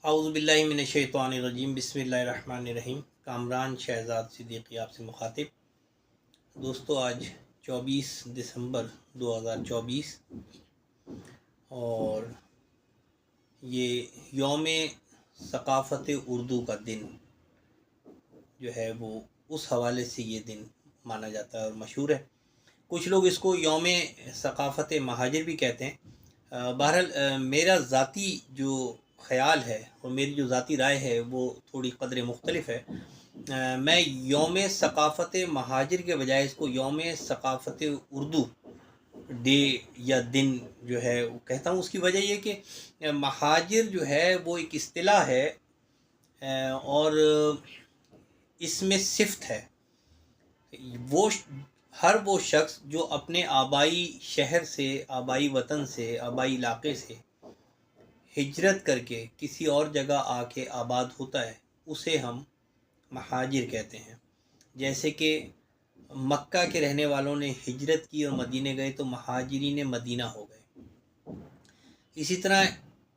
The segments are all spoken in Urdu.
اعوذ باللہ من الشیطان الرجیم بسم اللہ الرحمن الرحیم۔ کامران شہزاد صدیقی آپ سے مخاطب۔ دوستو، آج 24 دسمبر 2024 اور یہ یوم ثقافت اردو کا دن جو ہے وہ اس حوالے سے یہ دن مانا جاتا ہے اور مشہور ہے۔ کچھ لوگ اس کو یوم ثقافت مہاجر بھی کہتے ہیں۔ بہرحال میرا ذاتی جو خیال ہے اور میری جو ذاتی رائے ہے وہ تھوڑی قدر مختلف ہے۔ میں یوم ثقافت مہاجر کے بجائے اس کو یوم ثقافت اردو ڈے یا دن جو ہے وہ کہتا ہوں۔ اس کی وجہ یہ کہ مہاجر جو ہے وہ ایک اصطلاح ہے اور اس میں صفت ہے وہ ہر وہ شخص جو اپنے آبائی شہر سے، آبائی وطن سے، آبائی علاقے سے ہجرت کر کے کسی اور جگہ آ کے آباد ہوتا ہے، اسے ہم مہاجر کہتے ہیں۔ جیسے کہ مکہ کے رہنے والوں نے ہجرت کی اور مدینے گئے تو مہاجرین مدینہ ہو گئے۔ اسی طرح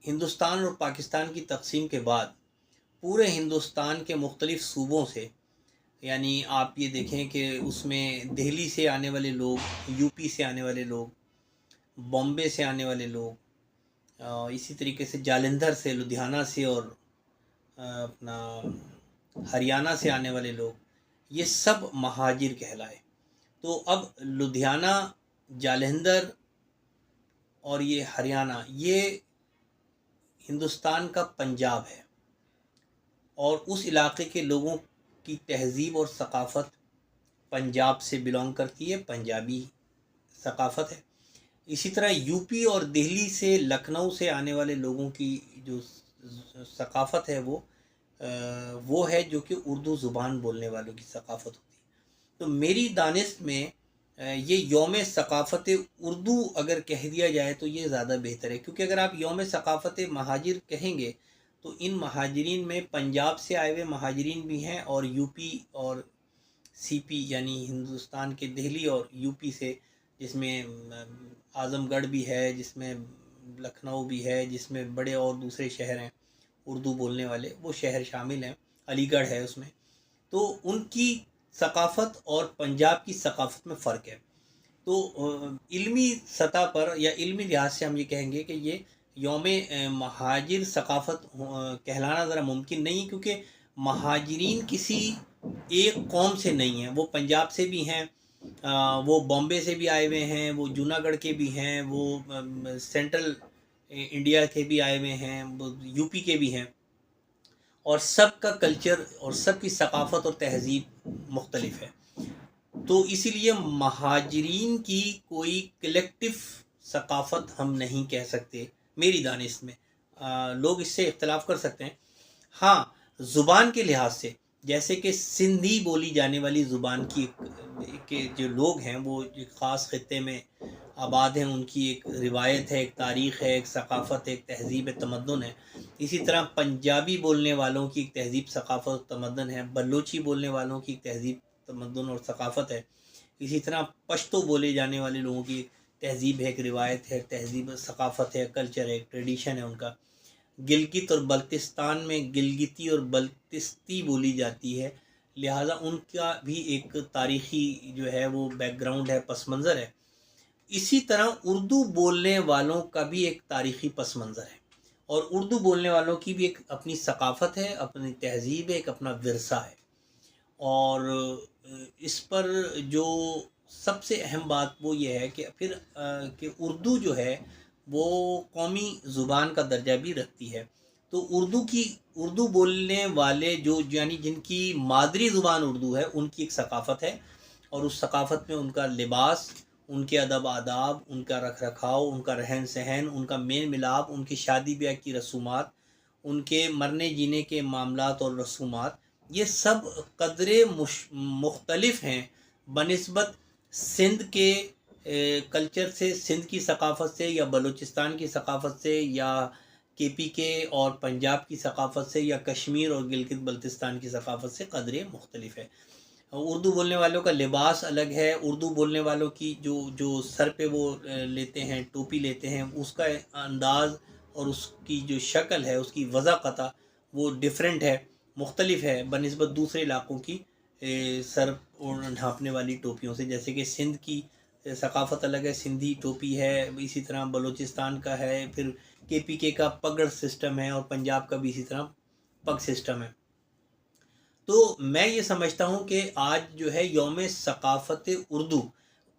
ہندوستان اور پاکستان کی تقسیم کے بعد پورے ہندوستان کے مختلف صوبوں سے، یعنی آپ یہ دیکھیں کہ اس میں دہلی سے آنے والے لوگ، یو پی سے آنے والے لوگ، بامبے سے آنے والے لوگ، اسی طریقے سے جالندھر سے، لدھیانہ سے اور اپنا ہریانہ سے آنے والے لوگ، یہ سب مہاجر کہلائے۔ تو اب لدھیانہ، جالندھر اور یہ ہریانہ یہ ہندوستان کا پنجاب ہے اور اس علاقے کے لوگوں کی تہذیب اور ثقافت پنجاب سے بلونگ کرتی ہے، پنجابی ثقافت ہے۔ اسی طرح یو پی اور دہلی سے، لکھنؤ سے آنے والے لوگوں کی جو ثقافت ہے وہ ہے جو کہ اردو زبان بولنے والوں کی ثقافت ہوتی ہے۔ تو میری دانست میں یہ یوم ثقافت اردو اگر کہہ دیا جائے تو یہ زیادہ بہتر ہے، کیونکہ اگر آپ یوم ثقافت مہاجر کہیں گے تو ان مہاجرین میں پنجاب سے آئے ہوئے مہاجرین بھی ہیں اور یو پی اور سی پی یعنی ہندوستان کے دہلی اور یو پی سے، جس میں اعظم گڑھ بھی ہے، جس میں لکھنؤ بھی ہے، جس میں بڑے اور دوسرے شہر ہیں اردو بولنے والے، وہ شہر شامل ہیں، علی گڑھ ہے اس میں۔ تو ان کی ثقافت اور پنجاب کی ثقافت میں فرق ہے۔ تو علمی سطح پر یا علمی لحاظ سے ہم یہ کہیں گے کہ یہ یوم مہاجر ثقافت کہلانا ذرا ممکن نہیں، کیونکہ مہاجرین کسی ایک قوم سے نہیں ہیں، وہ پنجاب سے بھی ہیں، وہ بامبے سے بھی آئے ہوئے ہیں، وہ جوناگڑھ کے بھی ہیں، وہ سینٹرل انڈیا کے بھی آئے ہوئے ہیں، وہ یو پی کے بھی ہیں، اور سب کا کلچر اور سب کی ثقافت اور تہذیب مختلف ہے۔ تو اسی لیے مہاجرین کی کوئی کلیکٹیو ثقافت ہم نہیں کہہ سکتے میری دانست میں۔ لوگ اس سے اختلاف کر سکتے ہیں۔ ہاں، زبان کے لحاظ سے جیسے کہ سندھی بولی جانے والی زبان کی کے جو لوگ ہیں وہ ایک خاص خطے میں آباد ہیں، ان کی ایک روایت ہے، ایک تاریخ ہے، ایک ثقافت ہے، ایک تہذیب تمدن ہے۔ اسی طرح پنجابی بولنے والوں کی ایک تہذیب، ثقافت اور تمدن ہے، بلوچی بولنے والوں کی ایک تہذیب، تمدن اور ثقافت ہے۔ اسی طرح پشتو بولے جانے والے لوگوں کی تہذیب ہے، ایک روایت ہے، تہذیب، ثقافت ہے، کلچر ہے، ایک ٹریڈیشن ہے ان کا۔ گلگت اور بلتستان میں گلگتی اور بلتستی بولی جاتی ہے، لہٰذا ان کا بھی ایک تاریخی جو ہے وہ بیک گراؤنڈ ہے، پس منظر ہے۔ اسی طرح اردو بولنے والوں کا بھی ایک تاریخی پس منظر ہے، اور اردو بولنے والوں کی بھی ایک اپنی ثقافت ہے، اپنی تہذیب ہے، ایک اپنا ورثہ ہے۔ اور اس پر جو سب سے اہم بات وہ یہ ہے کہ پھر کہ اردو جو ہے وہ قومی زبان کا درجہ بھی رکھتی ہے۔ تو اردو بولنے والے جو یعنی جن کی مادری زبان اردو ہے، ان کی ایک ثقافت ہے، اور اس ثقافت میں ان کا لباس، ان کے ادب آداب، ان کا رکھ رکھاؤ، ان کا رہن سہن، ان کا میل ملاپ، ان کی شادی بیاہ کی رسومات، ان کے مرنے جینے کے معاملات اور رسومات، یہ سب قدرے مختلف ہیں بنسبت سندھ کے کلچر سے، سندھ کی ثقافت سے، یا بلوچستان کی ثقافت سے، یا کے پی کے اور پنجاب کی ثقافت سے، یا کشمیر اور گلگت بلتستان کی ثقافت سے قدرے مختلف ہے۔ اردو بولنے والوں کا لباس الگ ہے، اردو بولنے والوں کی جو سر پہ وہ لیتے ہیں، ٹوپی لیتے ہیں، اس کا انداز اور اس کی جو شکل ہے، اس کی وضاحت وہ ڈیفرنٹ ہے، مختلف ہے بنسبت دوسرے علاقوں کی سر ڈھانپنے والی ٹوپیوں سے. جیسے کہ سندھ کی ثقافت الگ ہے، سندھی ٹوپی ہے، اسی طرح بلوچستان کا ہے، پھر KPK کا پگڑ سسٹم ہے، اور پنجاب کا بھی اسی طرح پگ سسٹم ہے. تو میں یہ سمجھتا ہوں کہ آج جو ہے یوم ثقافت اردو،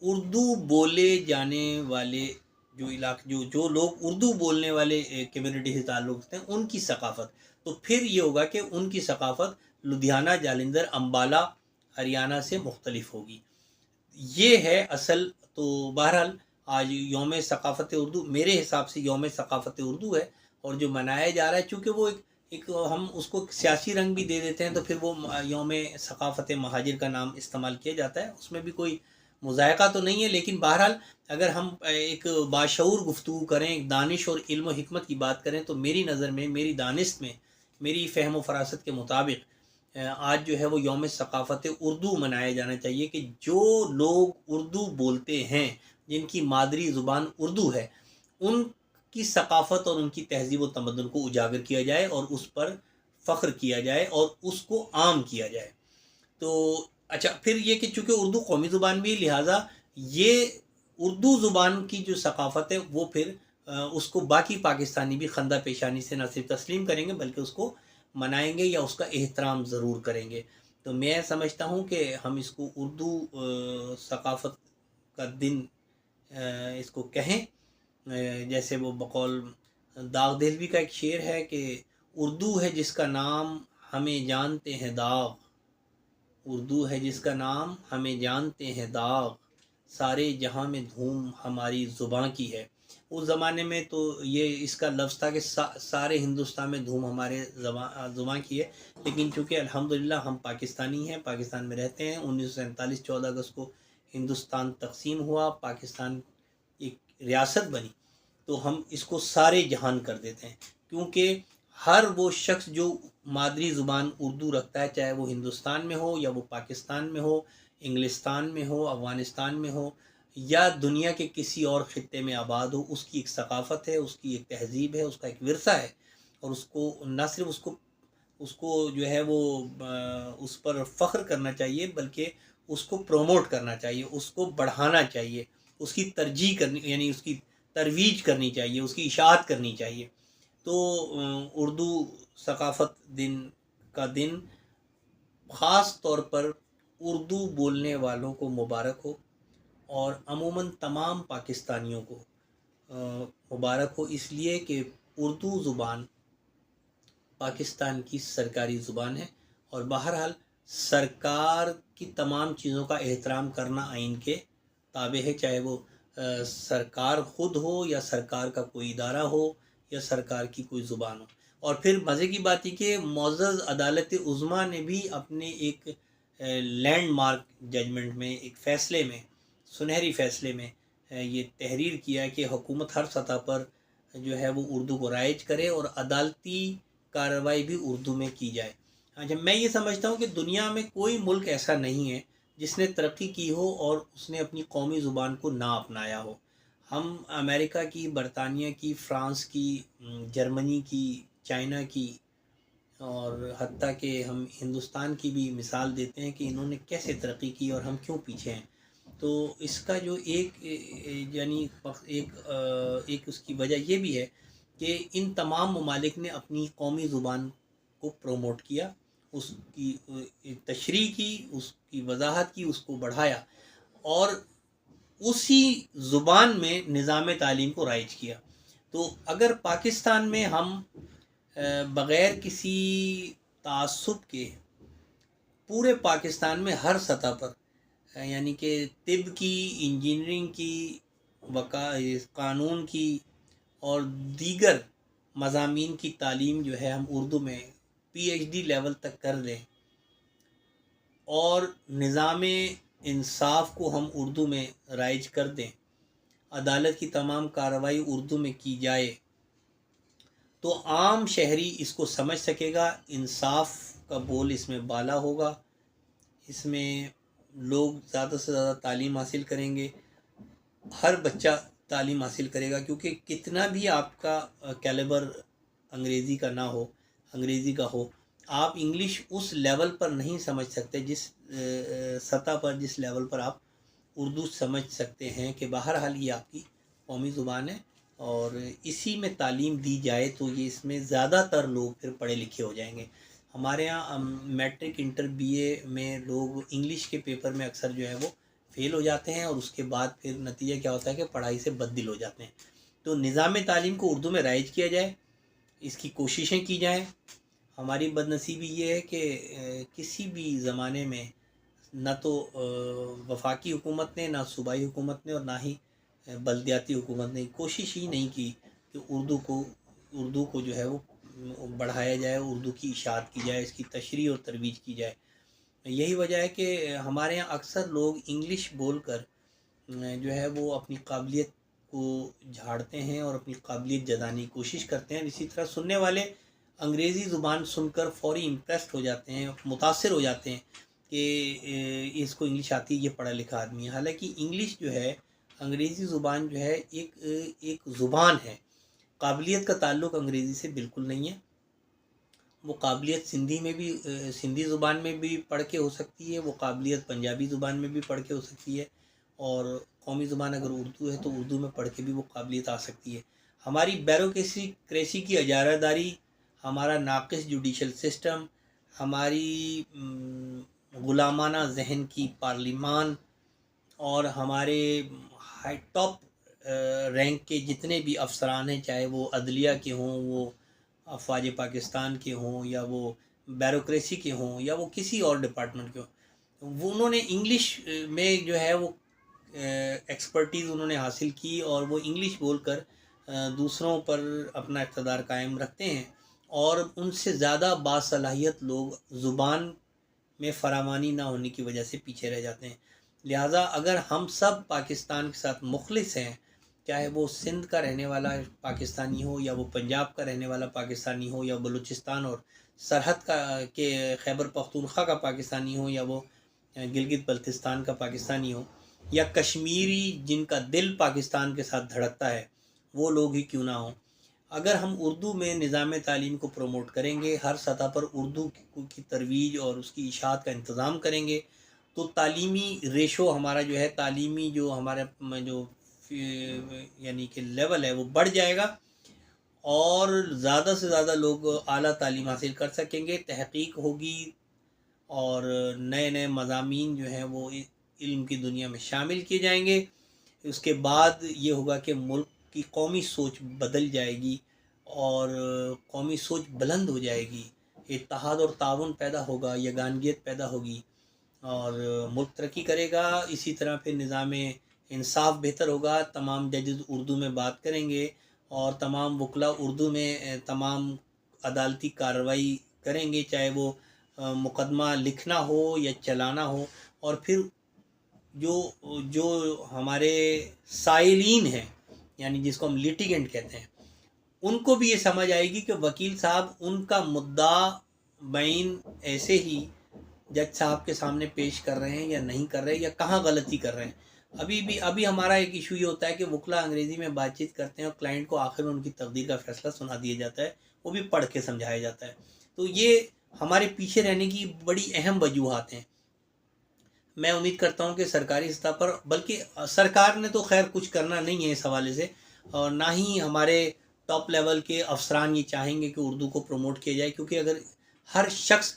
اردو بولے جانے والے جو علاقے جو لوگ اردو بولنے والے کمیونٹی سے تعلق رکھتے ہیں ان کی ثقافت. تو پھر یہ ہوگا کہ ان کی ثقافت لدھیانہ، جالندھر، امبالہ، ہریانہ سے مختلف ہوگی. یہ ہے اصل. تو بہرحال آج یوم ثقافت اردو میرے حساب سے یوم ثقافت اردو ہے، اور جو منایا جا رہا ہے چونکہ وہ ایک ہم اس کو سیاسی رنگ بھی دے دیتے ہیں، تو پھر وہ یوم ثقافت مہاجر کا نام استعمال کیا جاتا ہے. اس میں بھی کوئی مذائقہ تو نہیں ہے، لیکن بہرحال اگر ہم ایک باشعور گفتگو کریں، ایک دانش اور علم و حکمت کی بات کریں، تو میری نظر میں، میری دانست میں، میری فہم و فراست کے مطابق آج جو ہے وہ یوم ثقافت اردو منایا جانا چاہیے، کہ جو لوگ اردو بولتے ہیں، جن کی مادری زبان اردو ہے، ان کی ثقافت اور ان کی تہذیب و تمدن کو اجاگر کیا جائے، اور اس پر فخر کیا جائے، اور اس کو عام کیا جائے. تو اچھا، پھر یہ کہ چونکہ اردو قومی زبان بھی، لہٰذا یہ اردو زبان کی جو ثقافت ہے وہ پھر اس کو باقی پاکستانی بھی خندہ پیشانی سے نہ صرف تسلیم کریں گے بلکہ اس کو منائیں گے یا اس کا احترام ضرور کریں گے. تو میں سمجھتا ہوں کہ ہم اس کو اردو ثقافت کا دن اس کو کہیں. جیسے وہ بقول داغ دہلوی کا ایک شعر ہے کہ اردو ہے جس کا نام ہمیں جانتے ہیں داغ، اردو ہے جس کا نام ہمیں جانتے ہیں داغ، سارے جہاں میں دھوم ہماری زباں کی ہے. اس زمانے میں تو یہ اس کا لفظ تھا کہ سارے ہندوستان میں دھوم ہمارے زباں کی ہے، لیکن چونکہ الحمدللہ ہم پاکستانی ہیں، پاکستان میں رہتے ہیں. 1947 14 اگست کو ہندوستان تقسیم ہوا، پاکستان ایک ریاست بنی، تو ہم اس کو سارے جہان کر دیتے ہیں، کیونکہ ہر وہ شخص جو مادری زبان اردو رکھتا ہے، چاہے وہ ہندوستان میں ہو یا وہ پاکستان میں ہو، انگلستان میں ہو، افغانستان میں ہو، یا دنیا کے کسی اور خطے میں آباد ہو، اس کی ایک ثقافت ہے، اس کی ایک تہذیب ہے، اس کا ایک ورثہ ہے. اور اس کو نہ صرف اس کو جو ہے وہ اس پر فخر کرنا چاہیے، بلکہ اس کو پروموٹ کرنا چاہیے، اس کو بڑھانا چاہیے، اس کی ترجیح کرنی، یعنی اس کی ترویج کرنی چاہیے، اس کی اشاعت کرنی چاہیے. تو اردو ثقافت کا دن خاص طور پر اردو بولنے والوں کو مبارک ہو، اور عموماً تمام پاکستانیوں کو مبارک ہو، اس لیے کہ اردو زبان پاکستان کی سرکاری زبان ہے، اور بہرحال سرکار کی تمام چیزوں کا احترام کرنا آئین کے تابع ہے، چاہے وہ سرکار خود ہو یا سرکار کا کوئی ادارہ ہو یا سرکار کی کوئی زبان ہو. اور پھر مزے کی بات یہ کہ معزز عدالت عظمیٰ نے بھی اپنے ایک لینڈ مارک ججمنٹ میں، ایک فیصلے میں، سنہری فیصلے میں یہ تحریر کیا کہ حکومت ہر سطح پر جو ہے وہ اردو کو رائج کرے، اور عدالتی کارروائی بھی اردو میں کی جائے. اچھا، میں یہ سمجھتا ہوں کہ دنیا میں کوئی ملک ایسا نہیں ہے جس نے ترقی کی ہو اور اس نے اپنی قومی زبان کو نہ اپنایا ہو. ہم امریکہ کی، برطانیہ کی، فرانس کی، جرمنی کی، چائنا کی، اور حتیٰ کہ ہم ہندوستان کی بھی مثال دیتے ہیں کہ انہوں نے کیسے ترقی کی اور ہم کیوں پیچھے ہیں. تو اس کا جو یعنی ایک اس کی وجہ یہ بھی ہے کہ ان تمام ممالک نے اپنی قومی زبان کو پروموٹ کیا، اس کی تشریح کی، اس کی وضاحت کی، اس کو بڑھایا، اور اسی زبان میں نظام تعلیم کو رائج کیا. تو اگر پاکستان میں ہم بغیر کسی تعصب کے پورے پاکستان میں ہر سطح پر، یعنی کہ طب کی، انجینئرنگ کی، قانون کی اور دیگر مضامین کی تعلیم جو ہے ہم اردو میں PhD لیول تک کر لیں، اور نظام انصاف کو ہم اردو میں رائج کر دیں، عدالت کی تمام کارروائی اردو میں کی جائے، تو عام شہری اس کو سمجھ سکے گا، انصاف کا بول اس میں بالا ہوگا، اس میں لوگ زیادہ سے زیادہ تعلیم حاصل کریں گے، ہر بچہ تعلیم حاصل کرے گا، کیونکہ کتنا بھی آپ کا کیلیبر انگریزی کا نہ ہو، انگریزی کا ہو، آپ انگلش اس لیول پر نہیں سمجھ سکتے جس سطح پر، جس لیول پر آپ اردو سمجھ سکتے ہیں کہ بہرحال یہ آپ کی قومی زبان ہے، اور اسی میں تعلیم دی جائے تو یہ اس میں زیادہ تر لوگ پھر پڑھے لکھے ہو جائیں گے۔ ہمارے یہاں میٹرک انٹر بی اے میں لوگ انگلش کے پیپر میں اکثر جو ہے وہ فیل ہو جاتے ہیں، اور اس کے بعد پھر نتیجہ کیا ہوتا ہے کہ پڑھائی سے بددل ہو جاتے ہیں۔ تو نظام تعلیم کو اردو میں رائج کیا جائے، اس کی کوششیں کی جائیں۔ ہماری بد نصیبی یہ ہے کہ کسی بھی زمانے میں نہ تو وفاقی حکومت نے، نہ صوبائی حکومت نے، اور نہ ہی بلدیاتی حکومت نے کوشش ہی نہیں کی کہ اردو کو جو ہے وہ بڑھایا جائے، اردو کی اشاعت کی جائے، اس کی تشریح اور ترویج کی جائے۔ یہی وجہ ہے کہ ہمارے یہاں اکثر لوگ انگلش بول کر جو ہے وہ اپنی قابلیت کو جھاڑتے ہیں اور اپنی قابلیت جتانے کی کوشش کرتے ہیں۔ اسی طرح سننے والے انگریزی زبان سن کر فوری امپریسڈ ہو جاتے ہیں، متاثر ہو جاتے ہیں کہ اس کو انگلش آتی ہے، یہ پڑھا لکھا آدمی ہے۔ حالانکہ انگلش جو ہے، انگریزی زبان جو ہے ایک زبان ہے۔ قابلیت کا تعلق انگریزی سے بالکل نہیں ہے۔ وہ قابلیت سندھی میں بھی، سندھی زبان میں بھی پڑھ کے ہو سکتی ہے، وہ قابلیت پنجابی زبان میں بھی پڑھ کے ہو سکتی ہے، اور قومی زبان اگر اردو ہے تو اردو میں پڑھ کے بھی وہ قابلیت آ سکتی ہے۔ ہماری بیوروکریسی کی اجارہ داری، ہمارا ناقص جوڈیشل سسٹم، ہماری غلامانہ ذہن کی پارلیمان، اور ہمارے ہائی ٹاپ رینک کے جتنے بھی افسران ہیں، چاہے وہ عدلیہ کے ہوں، وہ افواج پاکستان کے ہوں، یا وہ بیوروکریسی کے ہوں، یا وہ کسی اور ڈپارٹمنٹ کے ہوں، وہ انہوں نے انگلش میں جو ہے وہ ایکسپرٹیز انہوں نے حاصل کی، اور وہ انگلش بول کر دوسروں پر اپنا اقتدار قائم رکھتے ہیں، اور ان سے زیادہ باصلاحیت لوگ زبان میں فراوانی نہ ہونے کی وجہ سے پیچھے رہ جاتے ہیں۔ لہٰذا اگر ہم سب پاکستان کے ساتھ مخلص ہیں، چاہے وہ سندھ کا رہنے والا پاکستانی ہو، یا وہ پنجاب کا رہنے والا پاکستانی ہو، یا بلوچستان اور سرحد کا کے خیبر پختونخوا کا پاکستانی ہو، یا وہ گلگت بلتستان کا پاکستانی ہو، یا کشمیری جن کا دل پاکستان کے ساتھ دھڑکتا ہے، وہ لوگ ہی کیوں نہ ہوں، اگر ہم اردو میں نظام تعلیم کو پروموٹ کریں گے، ہر سطح پر اردو کی ترویج اور اس کی اشاعت کا انتظام کریں گے، تو تعلیمی ریشو ہمارا جو ہے، تعلیمی جو ہمارا جو یعنی کہ لیول ہے وہ بڑھ جائے گا، اور زیادہ سے زیادہ لوگ اعلیٰ تعلیم حاصل کر سکیں گے، تحقیق ہوگی، اور نئے نئے مضامین جو ہیں وہ علم کی دنیا میں شامل کیے جائیں گے۔ اس کے بعد یہ ہوگا کہ ملک کی قومی سوچ بدل جائے گی، اور قومی سوچ بلند ہو جائے گی، اتحاد اور تعاون پیدا ہوگا، یگانگیت پیدا ہوگی، اور ملک ترقی کرے گا۔ اسی طرح پھر نظام انصاف بہتر ہوگا، تمام ججز اردو میں بات کریں گے، اور تمام وکلا اردو میں تمام عدالتی کارروائی کریں گے، چاہے وہ مقدمہ لکھنا ہو یا چلانا ہو، اور پھر جو ہمارے سائلین ہیں، یعنی جس کو ہم لیٹیگنٹ کہتے ہیں، ان کو بھی یہ سمجھ آئے گی کہ وکیل صاحب ان کا مدعا بین ایسے ہی جج صاحب کے سامنے پیش کر رہے ہیں یا نہیں کر رہے، یا کہاں غلطی کر رہے ہیں۔ ابھی ہمارا ایک ایشو یہ ہوتا ہے کہ وکلا انگریزی میں بات چیت کرتے ہیں، اور کلائنٹ کو آخر میں ان کی تقدیر کا فیصلہ سنا دیا جاتا ہے، وہ بھی پڑھ کے سمجھایا جاتا ہے۔ تو یہ ہمارے پیچھے رہنے کی بڑی اہم وجوہات ہیں۔ میں امید کرتا ہوں کہ سرکاری سطح پر، بلکہ سرکار نے تو خیر کچھ کرنا نہیں ہے اس حوالے سے، اور نہ ہی ہمارے ٹاپ لیول کے افسران یہ چاہیں گے کہ اردو کو پروموٹ کیا جائے، کیونکہ اگر ہر شخص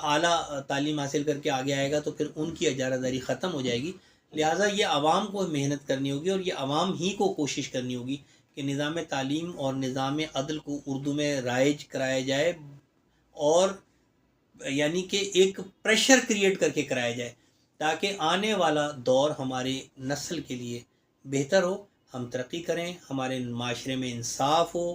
اعلیٰ تعلیم حاصل کر کے آگے آئے گا تو پھر ان کی اجارہ داری ختم ہو جائے گی۔ لہٰذا یہ عوام کو محنت کرنی ہوگی، اور یہ عوام ہی کو کوشش کرنی ہوگی کہ نظام تعلیم اور نظام عدل کو اردو میں رائج کرایا جائے، اور یعنی کہ ایک پریشر کریٹ کر کے کرایا جائے، تاکہ آنے والا دور ہماری نسل کے لیے بہتر ہو، ہم ترقی کریں، ہمارے معاشرے میں انصاف ہو،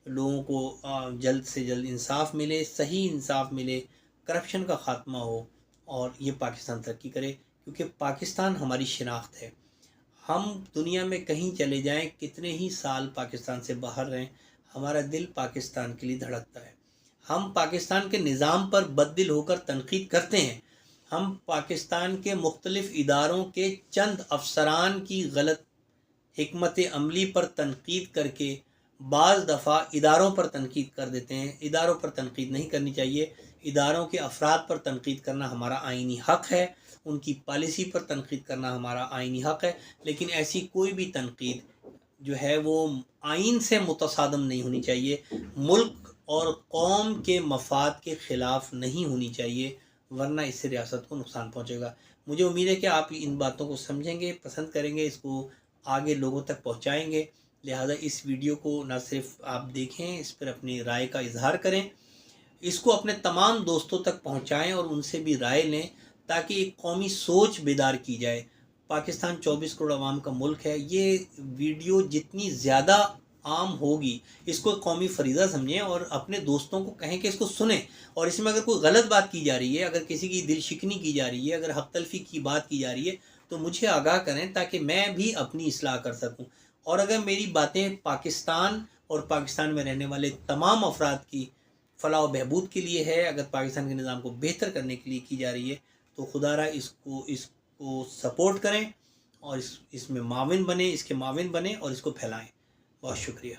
لوگوں کو جلد سے جلد انصاف ملے، صحیح انصاف ملے، کرپشن کا خاتمہ ہو، اور یہ پاکستان ترقی کرے، کیونکہ پاکستان ہماری شناخت ہے۔ ہم دنیا میں کہیں چلے جائیں، کتنے ہی سال پاکستان سے باہر رہیں، ہمارا دل پاکستان کے لیے دھڑکتا ہے۔ ہم پاکستان کے نظام پر بددل ہو کر تنقید کرتے ہیں، ہم پاکستان کے مختلف اداروں کے چند افسران کی غلط حکمت عملی پر تنقید کر کے بعض دفعہ اداروں پر تنقید کر دیتے ہیں. اداروں پر تنقید نہیں کرنی چاہیے. اداروں کے افراد پر تنقید کرنا ہمارا آئینی حق ہے، ان کی پالیسی پر تنقید کرنا ہمارا آئینی حق ہے، لیکن ایسی کوئی بھی تنقید جو ہے وہ آئین سے متصادم نہیں ہونی چاہیے، ملک اور قوم کے مفاد کے خلاف نہیں ہونی چاہیے، ورنہ اس سے ریاست کو نقصان پہنچے گا. مجھے امید ہے کہ آپ ان باتوں کو سمجھیں گے، پسند کریں گے، اس کو آگے لوگوں تک پہنچائیں گے. لہٰذا اس ویڈیو کو نہ صرف آپ دیکھیں، اس پر اپنی رائے کا اظہار کریں، اس کو اپنے تمام دوستوں تک پہنچائیں اور ان سے بھی رائے لیں تاکہ ایک قومی سوچ بیدار کی جائے. پاکستان 24 کروڑ عوام کا ملک ہے. یہ ویڈیو جتنی زیادہ عام ہوگی، اس کو قومی فریضہ سمجھیں اور اپنے دوستوں کو کہیں کہ اس کو سنیں، اور اس میں اگر کوئی غلط بات کی جا رہی ہے، اگر کسی کی دل شکنی کی جا رہی ہے، اگر حق تلفی کی بات کی جا رہی ہے تو مجھے آگاہ کریں تاکہ میں بھی اپنی اصلاح کر سکوں. اور اگر میری باتیں پاکستان اور پاکستان میں رہنے والے تمام افراد کی فلاح و بہبود کے لیے ہے، اگر پاکستان کے نظام کو بہتر کرنے کے لیے کی جا رہی ہے، تو خدا را اس کو سپورٹ کریں اور اس میں معاون بنیں، اس کے معاون بنیں اور اس کو پھیلائیں. بہت شکریہ.